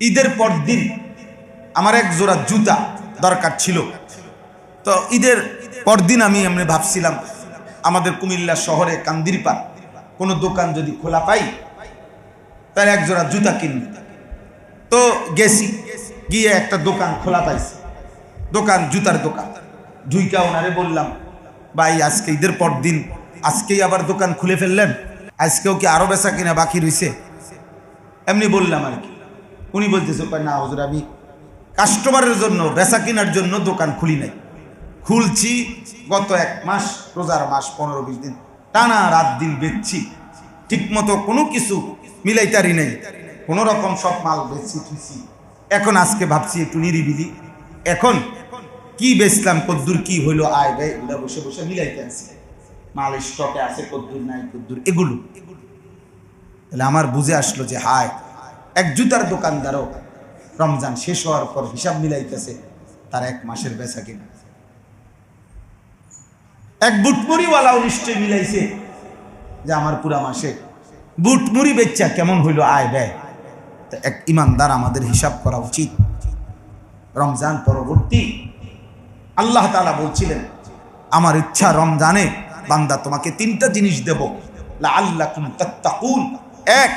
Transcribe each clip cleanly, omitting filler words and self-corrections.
ঈদের পর দিন আমার এক জোড়া জুতা দরকার ছিল। তো ঈদের পরদিন আমি এমনি ভাবছিলাম আমাদের কুমিল্লা শহরে কান্দিরপাড় কোনো দোকান যদি খোলা পাই তাহলে এক জোড়া জুতা কিনব। তো গেছি, গিয়ে একটা দোকান খোলা পাইছি, দোকান জুতার দোকান। ঢুইকা ওনারে বললাম, ভাই আজকে ঈদের পর দিন, আজকেই আবার দোকান খুলে ফেললেন, আজকেও কি আরো বেচা কিনা বাকি রয়েছে? এমনি বললাম আর কি। উনি বলতেছে, না হুজুর, আমি কাস্টমারের জন্য বেচা কেনার জন্য দোকান খুলি নাই, খুলছি গত 1 মাস, রোজার মাস 15-20 দিন টানা রাত দিন বেচছি, ঠিক মতো কোনো কিছু মিলাইতারি নেই, কোনো রকম সব মাল বেচছি তুইছি। এখন আজকে ভাবছি একটু নিরিবিলি, এখন কি বেচলাম, কদ্দুর কি হইলো, আয় ব্যয় ওটা বসে বসে মিলাইতে আছি, মাল স্টকে আছে কদ্দুর নাই কদ্দুর, এগুলো। তাহলে আমার বুঝে আসলো যে হায়, এক জুতার দোকানদারও রমজান শেষ হওয়ার পর হিসাব মিলাইতেছে তার 1 মাসের বেচা কিনা। এক বুটমুড়িওয়ালাও নিশ্চয় মিলাইছে যে আমার পুরা মাসে বুটমুড়ি বেচা কেমন হইল আয় ব্যয়। এক ইমানদার আমাদের হিসাব করা উচিত। রমজান পরবর্তী আল্লাহ তাআলা বলছিলেন, আমার ইচ্ছা রমজানে বান্দা তোমাকে 3টা জিনিস দেব, লাআল্লাকুম তাত্তাকুন। 1,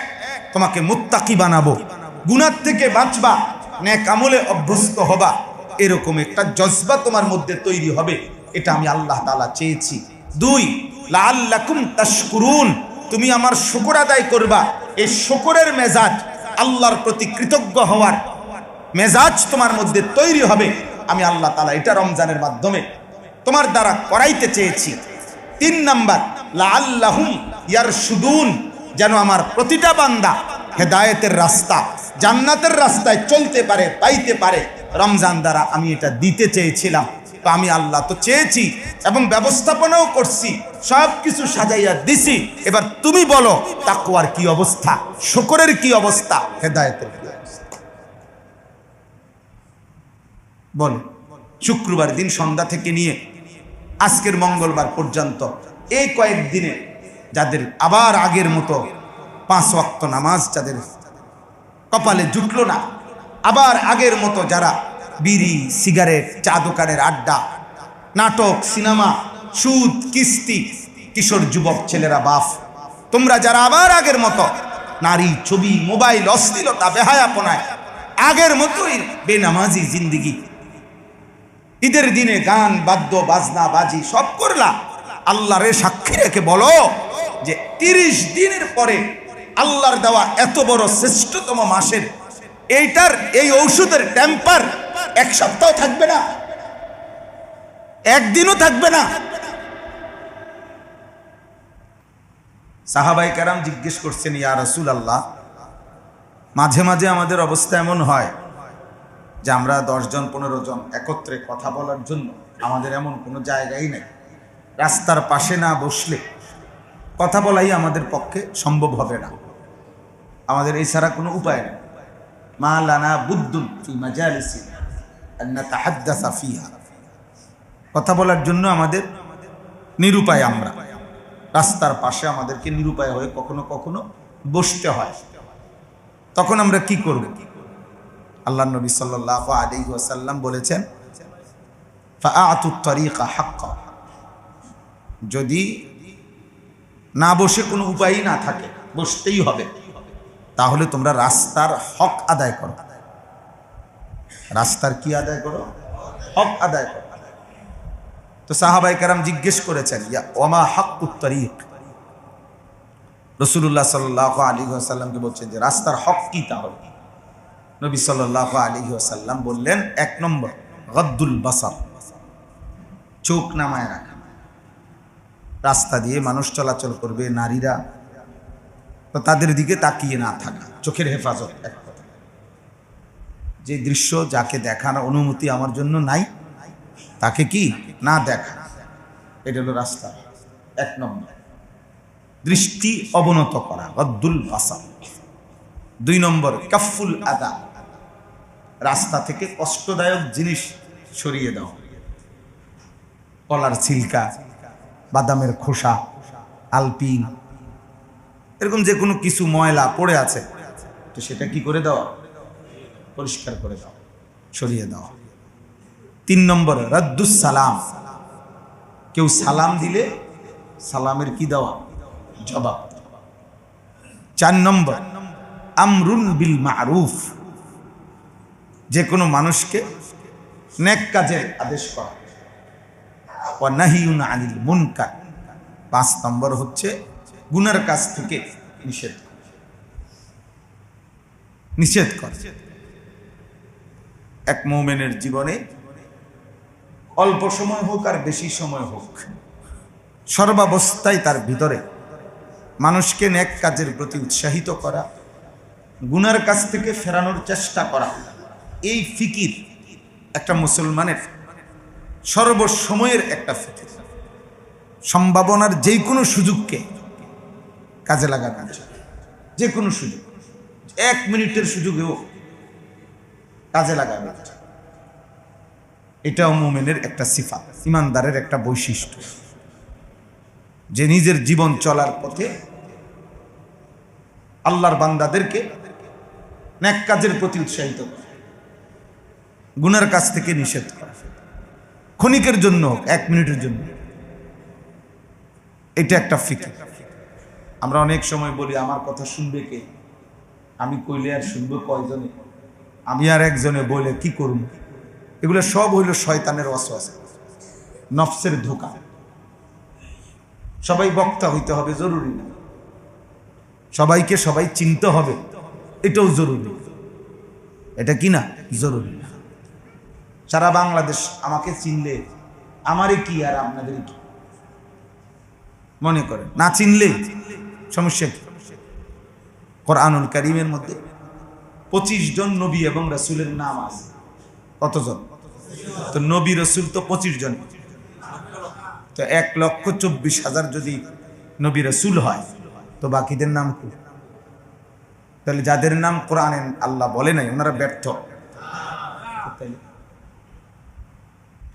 তোমাকে মুত্তাকি বানাবো, গুনাহ থেকে বাঁচবা, নেক আমলে অভ্যস্ত হবা, এরকম একটা জজবা তোমার মধ্যে তৈরি হবে, এটা আমি আল্লাহ তাআলা চেয়েছি। 2, লাআল্লাকুম তাশকুরুন, তুমি আমার শুকর আদায় করবা, এই শুকরের মেজাজ, আল্লাহর প্রতি কৃতজ্ঞ হওয়ার মেজাজ তোমার মধ্যে তৈরি হবে, আমি আল্লাহ তাআলা এটা রমজানের মাধ্যমে তোমার দ্বারা করাইতে চেয়েছি। 3 নাম্বার, লাআল্লাহুম ইয়ারশুদুন, যেন আমার প্রতিটা বান্দা হেদায়েতের রাস্তা, জান্নাতের রাস্তায় চলতে পারে, পাইতে পারে, রমজান দ্বারা আমি এটা দিতে চেয়েছিলাম। তো আমি আল্লাহ তো চেয়েছি এবং ব্যবস্থাপনাও করছি, সব কিছু সাজাইয়া দিছি। এবার তুমি বলো তাকওয়ার কি অবস্থা, শুকরের কি অবস্থা, হেদায়েতের কি অবস্থা? বল। শুক্রবার দিন সন্ধ্যা থেকে নিয়ে আজকের মঙ্গলবার পর্যন্ত এই কয়েকদিনে যাদের আবার আগের মতো 5 ওয়াক্ত নামাজ যাদের কপালে জুটলো না, আবার আগের মতো যারা বিড়ি সিগারেট, চা দোকানের আড্ডা, নাটক, সিনেমা, সুদ, কিস্তি, কিশোর যুবক ছেলেরা বাপ, তোমরা যারা আবার আগের মতো নারী, ছবি, মোবাইল, অশ্লীলতা, বেহায়াপনায় আগের মতোই বেনামাজি জিন্দিগি, ঈদের দিনে গান বাদ্য বাজনা বাজি সব করলা, আল্লাহরে সাক্ষী রেখে বলো যে 30 দিনের পরে আল্লাহর দেওয়া এত বড় শ্রেষ্ঠতম মাসের এইটার এই ঔষধের টেম্পার 1 সপ্তাহ থাকবে না, একদিনও থাকবে না। সাহাবায়ে কেরাম জিজ্ঞেস করছেন, ইয়া রাসূলুল্লাহ, মাঝে মাঝে আমাদের অবস্থা এমন হয় যে আমরা 10 জন 15 জন একত্রে কথা বলার জন্য আমাদের এমন কোনো জায়গাই নেই, রাস্তার পাশে না বসলে কথা বলাই আমাদের পক্ষে সম্ভব হবে না, আমাদের এছাড়া কোনো উপায় নেই। মা লানা বুদ্দুন ফি মাজালিসি আন নাতাহাদ্দাসা ফিহা, কথা বলার জন্য আমাদের নিরুপায়, আমরা রাস্তার পাশে আমাদেরকে নিরুপায় হয়ে কখনো কখনো বসতে হয়। তখন আমরা কি করব? আল্লাহর নবী সাল্লাল্লাহু আলাইহি ওয়াসাল্লাম বলেছেন, ফাআতুত তারিকা হাক্কা, যদি না বসে কোনো উপায়ই না থাকে, বসতেই হবে, তাহলে তোমরা রাস্তার হক আদায় করো। রাস্তার কি আদায় করো? হক আদায় করো। তো সাহাবায়ে কেরাম জিজ্ঞেস করেছেন, ইয়া ওমা হাক্কুত তারিক, রাসূলুল্লাহ সাল্লাল্লাহু আলাইহি ওয়াসাল্লামকে বলছেন যে রাস্তার হক কি? তাহলে নবী সাল্লাল্লাহু আলাইহি ওয়াসাল্লাম বললেন, 1 নম্বর গদ্দুল বাসার, চোখ নামায় রাখা। রাস্তা দিয়ে মানুষ চলাচল করবে, নারীরা, তো তাদের দিকে তাকিয়ে না থাকা, চোখের হেফাজত। এক কথা, যে দৃশ্য যাকে দেখানোর অনুমতি আমার জন্য নাই তাকে কি না দেখা, এটা হলো রাস্তা। 1 নম্বর দৃষ্টি অবনত করা, গদ্দুল বাসার। 2 নম্বর কাফুল আদা, রাস্তা থেকে কষ্টদায়ক জিনিস সরিয়ে দাও, কলার ছিলকা, বাদামের খোসা, আলপিন, এরকম যে কোনো কিছু ময়লা পড়ে আছে, তো সেটা কি করে দেওয়া, পরিষ্কার করে দাও, সরিয়ে দাও। 3 নম্বর রাদ্দুস সালাম, কেউ সালাম দিলে সালামের কি দেওয়া, জবাব। 4 নম্বর আমরুন বিল মারুফ, যে কোনো মানুষকে নেক কাজের আদেশ করা, ওয়া নাহিয়ুন আনিল মুনকার। 5 নম্বর হচ্ছে গুনার কাজ থেকে নিষেধ করা। এক মুমিনের জীবনে অল্প সময় হোক আর বেশি সময় হোক, সর্বাবস্থায় তার ভিতরে মানুষকে নেক কাজের প্রতি উৎসাহিত করা, গুনার কাছ থেকে ফেরানোর চেষ্টা করা, এই ফিকির একটা মুসলমানের সর্বসময়ের একটা ফিকির। সম্ভাবনার যে কোনো সুযোগকে কাজে লাগানো, যে কোনো সুযোগ, 1 মিনিটের সুযোগেও কাজে লাগাবে। এটাও মুমিনের একটা সিফাত, ইমানদারের একটা বৈশিষ্ট্য, যে নিজের জীবন চলার পথে আল্লাহর বান্দাদেরকে নেক কাজের প্রতি উৎসাহিত করে, গুনার কাজ থেকে নিষেধ করে, ক্ষণিকের জন্য, 1 মিনিটের জন্য। এটা একটা ফিকির। আমরা অনেক সময় বলি আমার কথা শুনবে কে, আমি কইলে আর শুনবো কয়জনে, আমি আর একজনে বলে কি করব। এগুলো সব হইল শয়তানের ওয়াসওয়াসা, নফসের ধোঁকা। সবাই বক্তা হইতে হবে জরুরি না, সবাইকে সবাই চিনতে হবে এটাও জরুরি, এটা কি না জরুরি না। সারা বাংলাদেশ আমাকে চিনলে আমারই কি আর আপনাদের কি, মনে করেন না চিনলে সমস্যা কি? কোরআনুল কারীমের মধ্যে 25 জন নবী এবং রাসূলের নাম আছে। কতজন? তো নবী রাসূল তো 25 জন, তো 1,24,000 যদি নবী রাসূল হয় তো বাকিদের নাম কি? তাহলে যাদের নাম কোরআনে আল্লাহ বলে নাই ওনারা ব্যর্থ।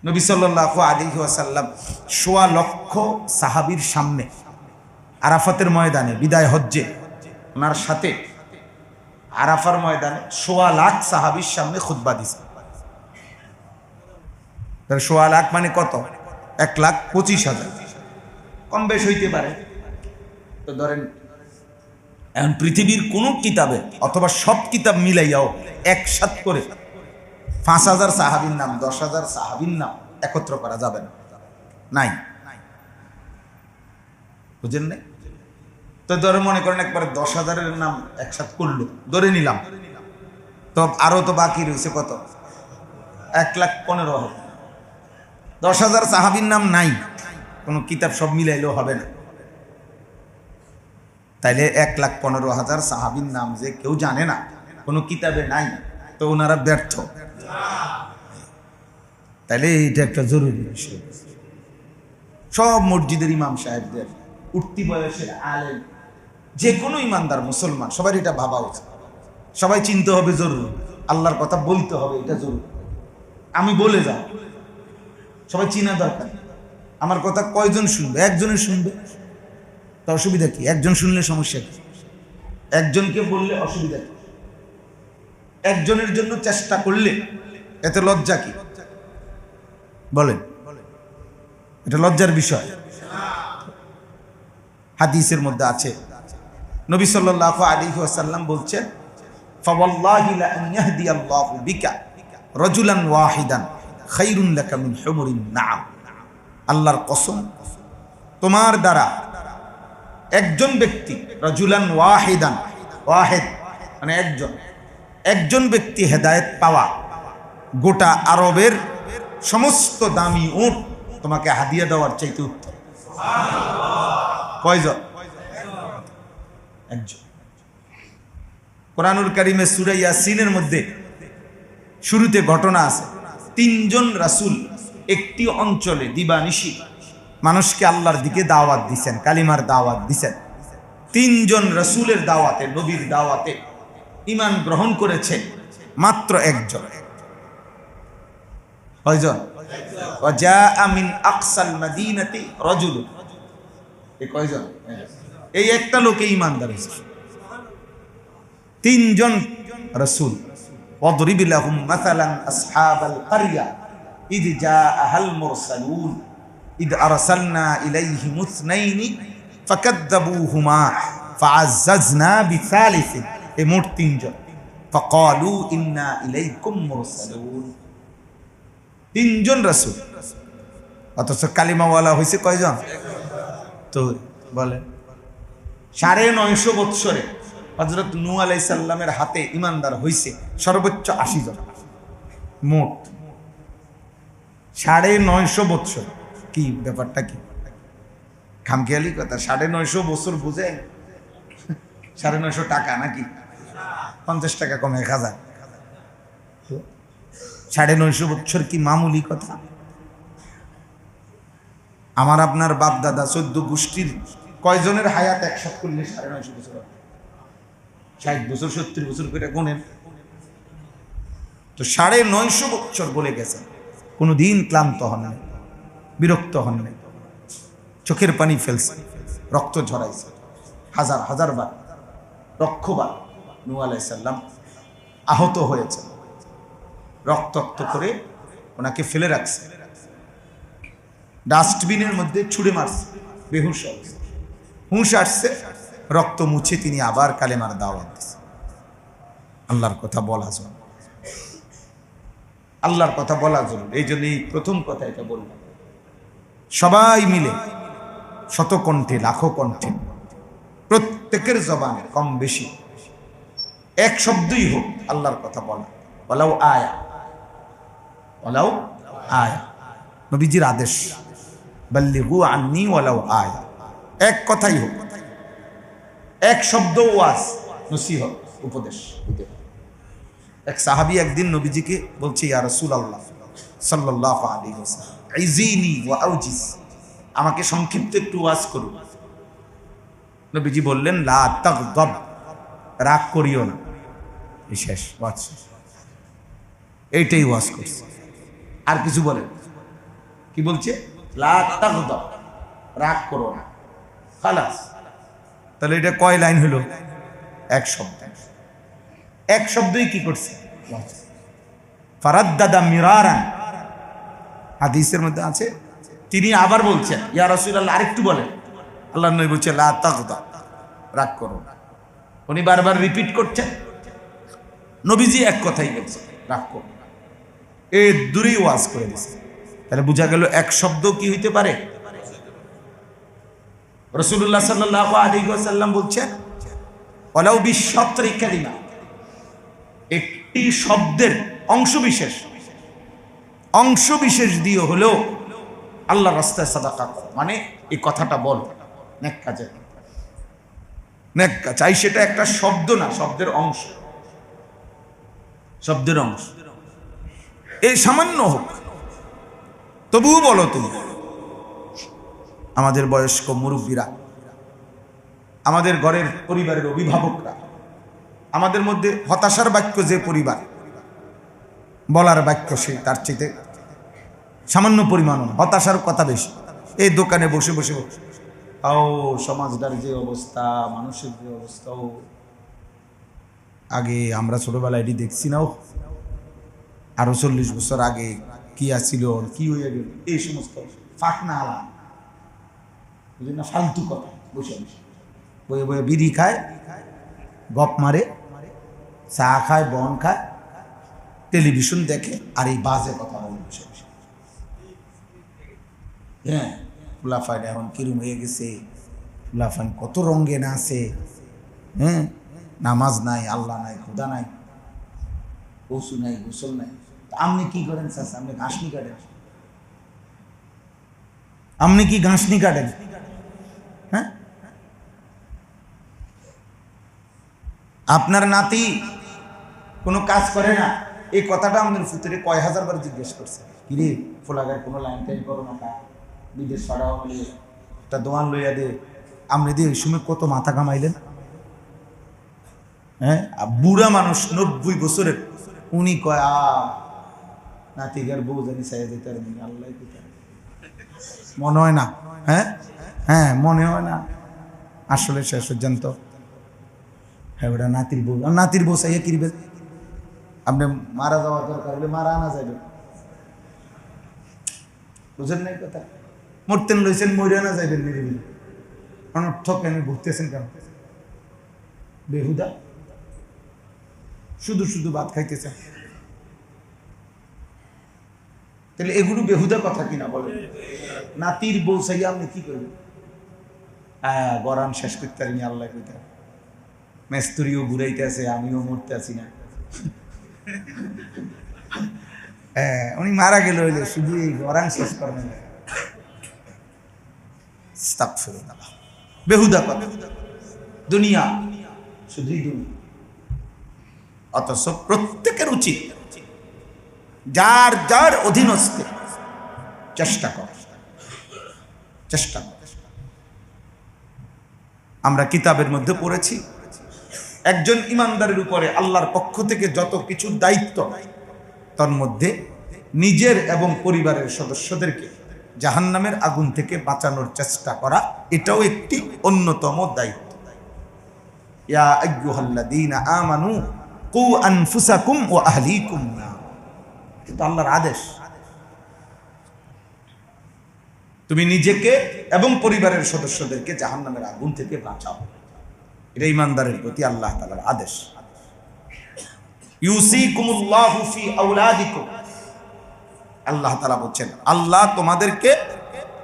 নবী সাল্লাল্লাহু আলাইহি ওয়াসাল্লাম 1.25 লক্ষ সাহাবীর সামনে আরাফাতের ময়দানে বিদায় হজ্জে ওনার সাথে আরাফার ময়দানে 1.25 লাখ সাহাবীর সামনে খুতবা দিয়েছে। তাহলে 1.25 লাখ মানে কত? 1,25,000, কম বেশ হইতে পারে। তো ধরেন এখন পৃথিবীর কোন কিতাবে অথবা সব কিতাব মিলাইয়াও একসাথ করে 5,000 সাহাবীর নাম, 10,000 সাহাবীর নাম একত্র করা যাবে না, নাই, বুঝেন নাই? তো ধরে মনে করেন একবারে 10,000-এর নাম একসাথ করলো, ধরে নিলাম, তো আরো তো বাকি রয়েছে কত? 1,15,000। 10,000 সাহাবীর নাম নাই, কোনো কিতাব সব মিলাইলেও হবে না। তাইলে 1,15,000 সাহাবীর নাম যে কেউ জানে না, কোনো কিতাবে নাই, তো ওনারা ব্যর্থ। তাইলে এটা একটা জরুরি বিষয়। সব মসজিদের ইমাম সাহেবদের, উঠতি বয়সের আলেম, যে কোনো ইমানদার মুসলমান সবাই এটা ভাবা উচিত। সবাই চিনতে হবে জরুরি, আল্লাহর কথা বলতে হবে এটা জরুরি। আমি বলে যাও, সবাই চিনা দরকার। আমার কথা কয়জন শুনবে? একজনের শুনবে, তা অসুবিধা কি? একজন শুনলে সমস্যা কি? একজনকে বললে অসুবিধা কি? একজনের জন্য চেষ্টা করলে এতে লজ্জা কি? বলেন, এটা লজ্জার বিষয়? হাদিসের মধ্যে আছে, নবী সাল্লাল্লাহু আলাইহি ওয়াসাল্লাম বলছেন, ফাওয়াল্লাহি লা আন ইয়াহদিয়াল্লাহু বিকা রাজুলান ওয়াহিদান খায়রুন লাকা মিন হুমুরিন নাআম। আল্লাহর কসম, তোমার দ্বারা একজন ব্যক্তি, রাজুলান ওয়াহিদান, ওয়াহিদ মানে একজন ব্যক্তি হেদায়েত পাওয়া গোটা আরবের সমস্ত দামি উট তোমাকে হাদিয়া দেওয়ার চাইতে উত্তম। কয়জন? একজন। কোরআনুল কারীমে সূরা ইয়াসিনের মধ্যে শুরুতে ঘটনা আছে, 3 জন রাসূল একটি অঞ্চলে দিবানিশি মানুষকে আল্লাহর দিকে দাওয়াত দিছেন, কালিমার দাওয়াত দিছেন। 3 জন রাসূলের দাওয়াতে, নবীর দাওয়াতে ঈমান গ্রহণ করেছে মাত্র একজন। কয়জন? ওয়াজাআ মিন আকসাল মাদিনাতি রাজুল। এই কয়জন? এই একটা লোকে ঈমানদার হয়েছে। 3 জন রাসূল ওয়াদরিব লাহুম মাসালান আসহাবাল কারইয়া ইয জাআহাল মুরসালুন ইয আরসালনা ইলাইহিম ইসনাইনি ফাকাযযাবুহুমা ফাআজ্জাজনা বিসালিসিন। এই মোট তিনজন। ফাকালু ইন্না ইলাইকুম মুরসালুন, তিনজন রাসূল, অথচ কালিমাওয়ালা হয়েছে কয়জন? তো বলেন 950 বৎসরে হযরত নূহ আলাইহিস সালামের হাতে ঈমানদার হইছে সর্বোচ্চ 80 জন। মোট 950 বৎসর। কি ব্যাপারটা কি? খামখেয়ালি কথা। 950 বছর বুঝেন? 950 টাকা নাকি? 50 টাকা কমে 1000। 950 বছর কি মামুলি কথা? আমার আপনার বাপ দাদা 14 গোষ্ঠীর কয়জনের হায়াত একসাথ করলে 950 বছর হবে? 60 বছর 70 বছর করে গুনেন তো 950 বছর বলে গেছে। কোনোদিন ক্লান্ত হন নাই, বিরক্ত হন নাই, চোখের পানি ফেলছে, রক্ত ঝরাইছে হাজার হাজার বার, লক্ষবার। নূহ আলাইহিস সালাম আহত হয়েছে, রক্তাক্ত করে ওনাকে ফেলে রাখছে, ডাস্টবিনের মধ্যে ছুঁড়ে মারছে, বেহুশ অবস্থা। হুঁশ আসছে, রক্ত মুছে তিনি আবার কালেমার দাওয়াত দিয়েছে। আল্লাহর কথা বলা জরুরি, আল্লাহর কথা বলা জরুরি। এই জন্যই প্রথম কথা এটা বললাম, সবাই মিলে শতকণ্ঠে লাখো কণ্ঠে প্রত্যেকের জবানে কম বেশি এক শব্দই হোক আল্লাহর কথা বলা, ওয়ালাউ আয়া, ওয়ালাউ আয়া। নবীজির আদেশ, বাল্লিগু আন্নি ওয়ালাউ আয়া, এক কথাই হোক, এক শব্দ ওয়াজ, নসিহত, উপদেশ। এক সাহাবী একদিন নবীজিকে বলছে, ইয়া রাসূলুল্লাহ সাল্লাল্লাহু আলাইহি ওয়াসাল্লাম, ইজিনি ওয়া আউজিস, আমাকে সংক্ষিপ্ত একটু ওয়াজ করুন। নবীজি বললেন, লা তাগদাব, রাগ করিও না। এই শেষ ওয়াজ, এইটাই ওয়াজ করছে, আর কিছু বলেন? কি বলছে? লা তাগদাব, রাগ করো না, খালাস। তাহলে এটা কয় লাইন হলো? এক শব্দ। এক শব্দই কি করছে? ফারাদ্দাদা মিরারান, হাদিসের মধ্যে আছে, তিনি আবার বলছেন, ইয়া রাসূলুল্লাহ আরেকটু বলেন। আল্লাহর নবী বলছে, লা তাগদাব, রাগ করো না। উনি বারবার রিপিট করছেন, নবীজি এক কথাই বলছে, রাগ করো না। এই দূরেই ওয়াজ করে দিচ্ছে। তাহলে বোঝা গেল এক শব্দ কি হইতে পারে? রাসূলুল্লাহ সাল্লাল্লাহু আলাইহি ওয়াসাল্লাম বলছেন, ওয়ালাউ বিশাত্রি কালিমা, একটি শব্দের অংশ বিশেষ দিয়ে হলেও আল্লাহর রাস্তায় সাদাকা করো, মানে এই কথাটা বল, নেক কাজে, নেক কাজ। চাই সেটা একটা শব্দ না, শব্দের অংশ, শব্দের অংশ। এই সামান্য হোক, তবুও বলো তুমি। আমাদের বয়স্ক মুরব্বীরা, আমাদের ঘরের পরিবারের অভিভাবকরা, আমাদের মধ্যে হতাশার বাক্য যে পরিবার, বলার বাক্য সে তার চেয়ে সামান্য পরিমাণ হতাশার কথা বেশি। এই দোকানে বসে বসে ও সমাজটার যে অবস্থা, মানুষের যে অবস্থা, ও আগে আমরা ছোটবেলায় এটি দেখছি না, আরো 40 বছর আগে কি আসছিল, কি হয়ে গেল, এই সমস্ত ফাঁকনা আলা, বুঝলি না, ফালতু কথা। বসে বসে বয়ে বয়ে বিড়ি খায়, গপ মারে, চা খায়, বন খায়, টেলিভিশন দেখে, আর এই বাজে কথা বলে বসে বসে। হ্যাঁ, ফুলাফান এখন কিরম হয়ে গেছে, ফুলাফান কত রঙে না আছে। হ্যাঁ, নামাজ নাই, আল্লাহ নাই, খোদা নাই, ওসু নাই, গোসল নাই। আপনি কি করেন স্যার? আপনি ঘাসনি কাটেন? আপনি কি ঘাসনি কাটেন? হ্যাঁ, আপনার নাতি কোনো কাজ করে না, এই কথাটা আমাদের ফুতুরে কয় হাজার বার জিজ্ঞেস করছে, কিরে ফোলাগায় কোনো লাইন টাইন করো না, কা বিদেশ ছড়াও বলে একটা দোয়ান লইয়া দে। আপনি দিয়ে ওই সময় কত মাথা কামাইলেন? হ্যাঁ, বুড়া মানুষ 90 বছরের, উনি কয় নাতিগার বউ জানি চাইয়া দিতে পারেন, আল্লাহ মনে হয় না। হ্যাঁ হ্যাঁ, মনে হয় না আসলে শেষ পর্যন্ত। হ্যাঁ, ওটা নাতির বউ, নাতির বউ চাইয়া কিনবে। আপনি মারা যাওয়ার দরকার হলে মারা আনা যাবে, বুঝেন নাই কথা? মরতেন লইছেন, মরে আনা যাইবেন নিরিবিলি। অনর্থক কেন ঘুরতেছেন কেন? বেহুদা শুধু শুধু ভাত খাইতেছেন, তাহলে এগুলো বেহুদা কথা কিনা বলেন? নাতির বউ চাইয়া আপনি কি করবেন? গরান শেষ করতে পারিনি আল্লাহ কইতে, মেস্তুরিও ঘুরাইতে আছে, আমিও মরতে আছি না। উনি মারা গেল হইলে শুধু এই গরান শেষ করবেন, বেহুদা কথা। দুনিয়া শুধুই দুনিয়া। অথচ প্রত্যেকের উচিত যার যার অধীনস্থে চেষ্টা কর। আমরা কিতাবের মধ্যে পড়েছি, একজন ইমানদারের উপরে আল্লাহর পক্ষ থেকে যত কিছু দায়িত্ব, তার মধ্যে নিজের এবং পরিবারের সদস্যদেরকে জাহান্নামের আগুন থেকে বাঁচানোর চেষ্টা করা, এটাও একটি অন্যতম দায়িত্ব। ইয়া আইয়ুহাল্লাযীনা আমানু কু আনফুসাকুম ওয়া আহলিকুম নার, এটা আল্লাহর আদেশ। তুমি নিজেকে এবং পরিবারের সদস্যদেরকে জাহান্নামের আগুন থেকে বাঁচাও, এটা ইমানদারের প্রতি আল্লাহ তাআলার আদেশ। ইউসিকুমুল্লাহু ফি আওলাদিকুম, আল্লাহ তাআলা বলেন আল্লাহ তোমাদেরকে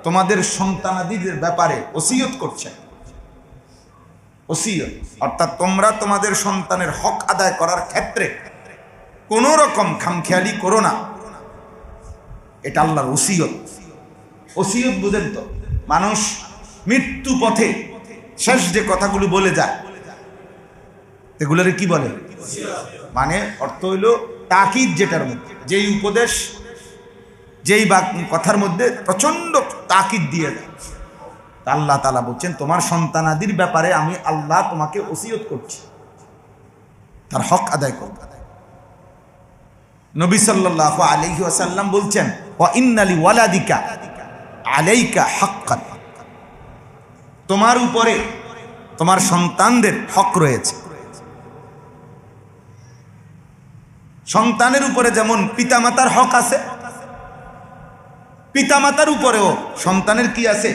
তোমাদের সন্তানাদিদের ব্যাপারে ওসিয়ত করছেন। ওসিয়ত অর্থাৎ তোমরা তোমাদের সন্তানের হক আদায় করার ক্ষেত্রে কোন রকম খামখেয়ালি করো না, এটা আল্লাহর ওসিয়ত। ওসিয়ত বুঝেন তো? মানুষ মৃত্যু পথে শেষ যে কথাগুলো বলে যায় এগুলোরে কি বলে? মানে অর্থ হইল তাকিদ, যেটার মধ্যে যেই উপদেশ, যেই বা কথার মধ্যে প্রচন্ড তাকিদ দিয়ে দেয়। আল্লাহ তাআলা বলছেন তোমার সন্তানাদির ব্যাপারে আমি আল্লাহ তোমাকে ওসিয়ত করছি, তার হক আদায় করবে। নবী সাল্লাল্লাহু আলাইহি ওয়াসাল্লাম বলছেন ওয়া ইন্না লিওয়ালাদিকা আলাইকা হাক্কান, তোমার উপরে তোমার সন্তানদের হক রয়েছে। সন্তানের উপরে যেমন পিতামাতার হক আছে, পিতামাতার উপরেও সন্তানের কি আছে?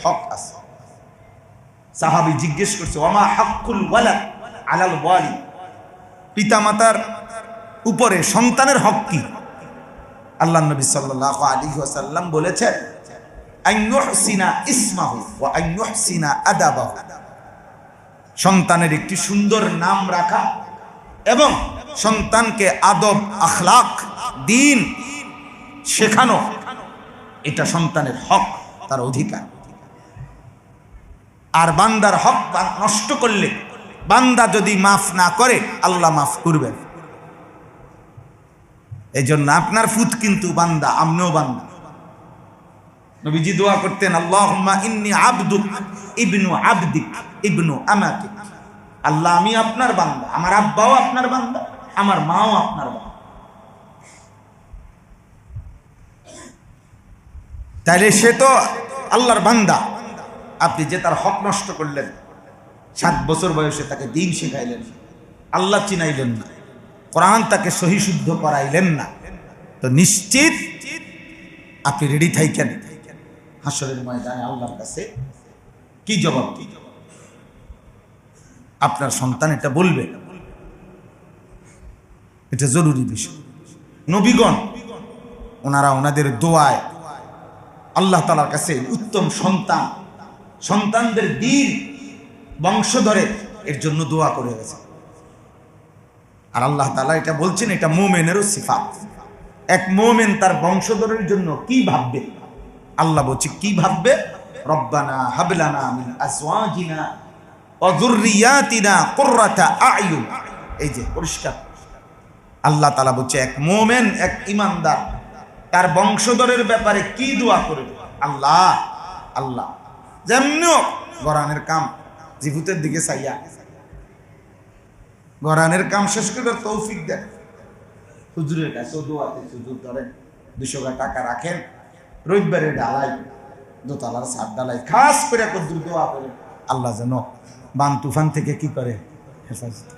হক আছে। সাহাবী জিজ্ঞেস করছে ওয়ামা হাক্কুল ওয়ালাদ আলাল ওয়ালিদ, পিতামাতার উপরে সন্তানের হক কি? আল্লাহ নবী সাল্লাল্লাহু আলাইহি ওয়াসাল্লাম বলেছেন আন ইউহসিনা ইসমাহু ওয়া আন ইউহসিনা আদাবাহু, সন্তানের একটি সুন্দর নাম রাখা এবং সন্তানকে আদব, আখলাক, দ্বীন শেখানো, এটা সন্তানের হক, তার অধিকার। আর বান্দার হক নষ্ট করলে, বান্দা যদি মাফ না করে আল্লাহ মাফ করবেন। এই জন্য আপনার ফুত কিন্তু বান্দা, আমনেও বান্দা। নবীজি দোয়া করতেন আল্লাহুম্মা ইন্নী আবদুক ইবনু আবদিক ইবনু আমাতিক, আল্লাহ আমি আপনার বান্দা, আমার আব্বাও আপনার বান্দা, আমার মাও আপনার বান্দা। তাইলে সে তো আল্লাহর বান্দা, আপনি যে তার হক নষ্ট করলেন, 7 বছর বয়সে তাকে দ্বীন শেখাইলেন, আল্লাহ চিনাইলেন না, কোরআন তাকে সহি শুদ্ধ করাইলেন না, তো নিশ্চিত আপনি রেডি থাকেন হাসরের ময়দানে আল্লাহর কাছে কি জবাব দিবেন। আপনার সন্তান এটা বলবে, এটা জরুরি বিষয়। নবীগণ ওনারা ওনাদের দোয়ায় আল্লাহ তাআলার কাছে উত্তম সন্তান, সন্তানদের দ্বীন বংশধরে এর জন্য দোয়া করে গেছে। আর আল্লাহ তাআলা এটা বলছেন, এটা মুমিনেরও সিফাত। এক মুমিন তার বংশধরের জন্য কি ভাববে? আল্লাহ বলছে কি ভাববে? রব্বানা হাবলানা মিন আজওয়াজিনা ওয়া যুররিয়াতিনা কুররাতা আ'য়ুন। এই যে পরিষ্কার আল্লাহ তাআলা বলছে এক মুমিন, এক ঈমানদার তার বংশধরের ব্যাপারে কি দোয়া করবে? আল্লাহ আল্লাহ যেমনি গরানের কাম জিভুতের দিকে চাইয়া গরানের কাম শেষ করে তৌফিক দেন। হুজুরের কাছে দোয়াতে হুজুর ধরেন 200 টাকা রাখেন, রবিবারে ডালাই, দোতলার ছাদ ডালাই, খাস করে কদ্দুর দোয়া করে আল্লাহ যেন বান তুফান থেকে কি করে হেফাজত।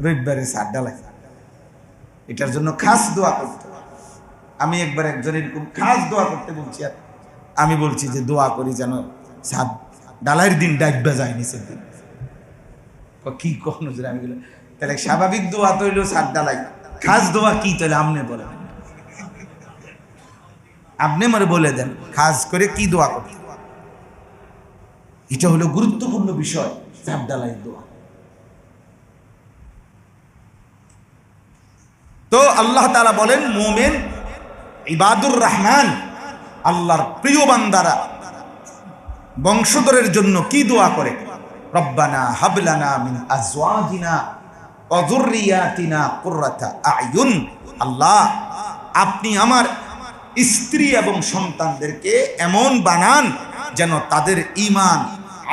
রবিবারে ছাদ ঢালাই, এটার জন্য খাস দোয়া করতে। আমি একবার একজন এরকম খাস দোয়া করতে বলছি, আর আমি বলছি যে দোয়া করি যেন ছাদ ডালাইয়ের দিন ডাকবে যায় নিচের দিন। কি কখনো আমি বলি তাহলে স্বাভাবিক দোয়া তো হইলো ছাদ ডালাই, খাস দোয়া কি তাহলে আপনি বলেন, আপনি মনে বলে দেন খাস করে কি দোয়া করতে। এটা হলো গুরুত্বপূর্ণ বিষয়, ছাদ ডালাই দোয়া। তো আল্লাহ তাআলা বলেন মুমিন ইবাদুর রহমান, আল্লাহর প্রিয় বান্দারা বংশধরের জন্য কি দোয়া করে? রব্বানা হাবলানা মিন আজওয়াজিনা ওয়া যুররিয়াতিনা কুররাতা আয়ুন। আল্লাহ আপনি আমার স্ত্রী এবং সন্তানদেরকে এমন বানান যেন তাদের ঈমান,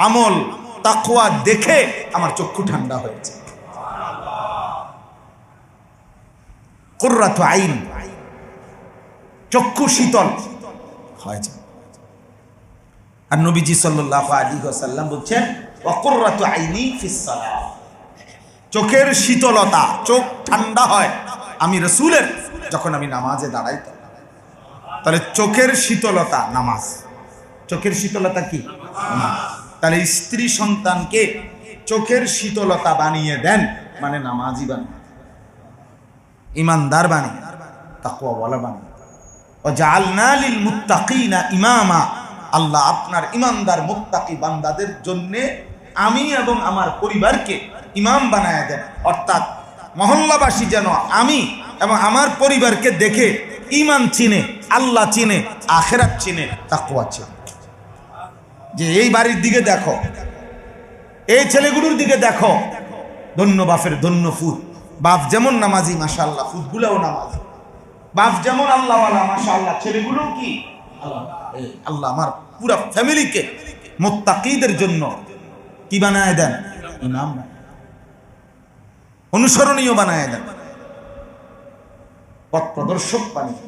আমল, তাকওয়া দেখে আমার চক্ষু ঠান্ডা হয়েছে। কুররাতু আইন, চক্ষু শীতল হয়েছে। আর নবীজি সাল্লাল্লাহু আলাইহি ওয়াসাল্লাম বলছেন ওয়া কুররাতু আইনি ফিস সালাহ, চোখের শীতলতা, চোখ ঠান্ডা হয় আমি রাসূলের যখন আমি নামাজে দাঁড়াই। তাহলে চোখের শীতলতা নামাজ, চোখের শীতলতা কি? নামাজ। তাহলে স্ত্রী সন্তানকে চোখের শীতলতা বানিয়ে দেন মানে নামাজি বানিয়ে, ইমানদার বানিয়ে, তাকওয়াওয়ালা বানিয়ে। ওয়া জাআলনা লিল মুত্তাকিনা ইমামা, আল্লাহ আপনার ইমানদার মুত্তাকি বান্দাদের জন্য আমি এবং আমার পরিবারকে ইমাম বানায় দেন। অর্থাৎ মহল্লাবাসী যেন আমি এবং আমার পরিবারকে দেখে ঈমান চিনে, আল্লাহ চিনে, আখিরাত চিনে, তাকওয়া চিনে। যে এই বাড়ির দিকে দেখো, এই ছেলেগুলোর দিকে দেখো, ধন্য বাপের ধন্য ফুত, বাপ যেমন নামাজি মাশাআল্লাহ, ফুতগুলোও নামাজি। বাপ যেমন আল্লাহওয়ালা মাশাআল্লাহ, ছেলেগুলো কি আল্লাহ আমার পুরা ফ্যামিলিকে মুত্তাকিদের জন্য কি বানায় দেন? ইমাম, অনুসরণীয় বানায় দেন, পথ প্রদর্শক বানিয়ে।